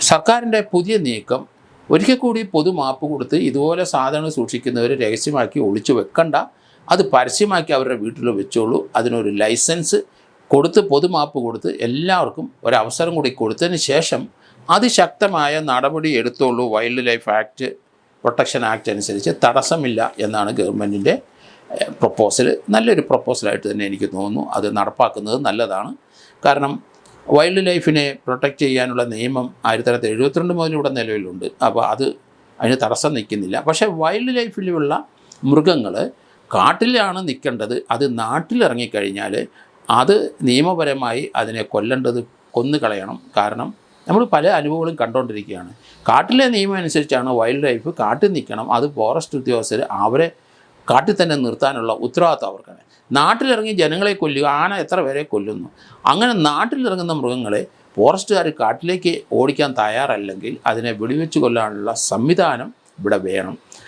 സർക്കാരിൻ്റെ പുതിയ നീക്കം ഒരിക്കൽ കൂടി പൊതുമാപ്പ് കൊടുത്ത് ഇതുപോലെ സാധനങ്ങൾ സൂക്ഷിക്കുന്നവർ രഹസ്യമാക്കി ഒളിച്ചു വെക്കണ്ട, അത് പരസ്യമാക്കി അവരുടെ വീട്ടിൽ വെച്ചോളൂ. അതിനൊരു ലൈസൻസ് കൊടുത്ത് പൊതുമാപ്പ് കൊടുത്ത് എല്ലാവർക്കും ഒരവസരം കൂടി കൊടുത്തതിന് ശേഷം അതിശക്തമായ നടപടി എടുത്തോളൂ. Wild life act, protection act അനുസരിച്ച് തടസ്സമില്ല എന്നാണ് ഗവൺമെൻറ്റിൻ്റെ പ്രൊപ്പോസൽ. നല്ലൊരു പ്രൊപ്പോസലായിട്ട് തന്നെ എനിക്ക് തോന്നുന്നു. അത് നടപ്പാക്കുന്നത് നല്ലതാണ്. കാരണം വൈൽഡ് ലൈഫിനെ പ്രൊട്ടക്റ്റ് ചെയ്യാനുള്ള നിയമം 1972 മുതൽ ഇവിടെ നിലവിലുണ്ട്. അപ്പോൾ അതിന് തടസ്സം നിൽക്കുന്നില്ല. പക്ഷേ വൈൽഡ് ലൈഫിലുള്ള മൃഗങ്ങൾ കാട്ടിലാണ് നിൽക്കേണ്ടത്. അത് നാട്ടിലിറങ്ങിക്കഴിഞ്ഞാൽ അത് നിയമപരമായി അതിനെ കൊന്നു കളയണം. കാരണം നമ്മൾ പല അനുഭവങ്ങളും കണ്ടുകൊണ്ടിരിക്കുകയാണ്. കാട്ടിലെ നിയമം അനുസരിച്ചാണ് വൈൽഡ് ലൈഫ് കാട്ടിൽ നിൽക്കണം. അത് ഫോറസ്റ്റ് ഉദ്യോഗസ്ഥർ അവരെ കാട്ടിൽ തന്നെ നിർത്താനുള്ള ഉത്തരവാദിത്വം അവർക്കാണ്. നാട്ടിലിറങ്ങി ജനങ്ങളെ കൊല്ലുക, ആന എത്ര പേരെ കൊല്ലുന്നു. അങ്ങനെ നാട്ടിലിറങ്ങുന്ന മൃഗങ്ങളെ ഫോറസ്റ്റുകാർ കാട്ടിലേക്ക് ഓടിക്കാൻ തയ്യാറല്ലെങ്കിൽ അതിനെ വെടിവെച്ച് കൊല്ലാനുള്ള സംവിധാനം ഇവിടെ വേണം.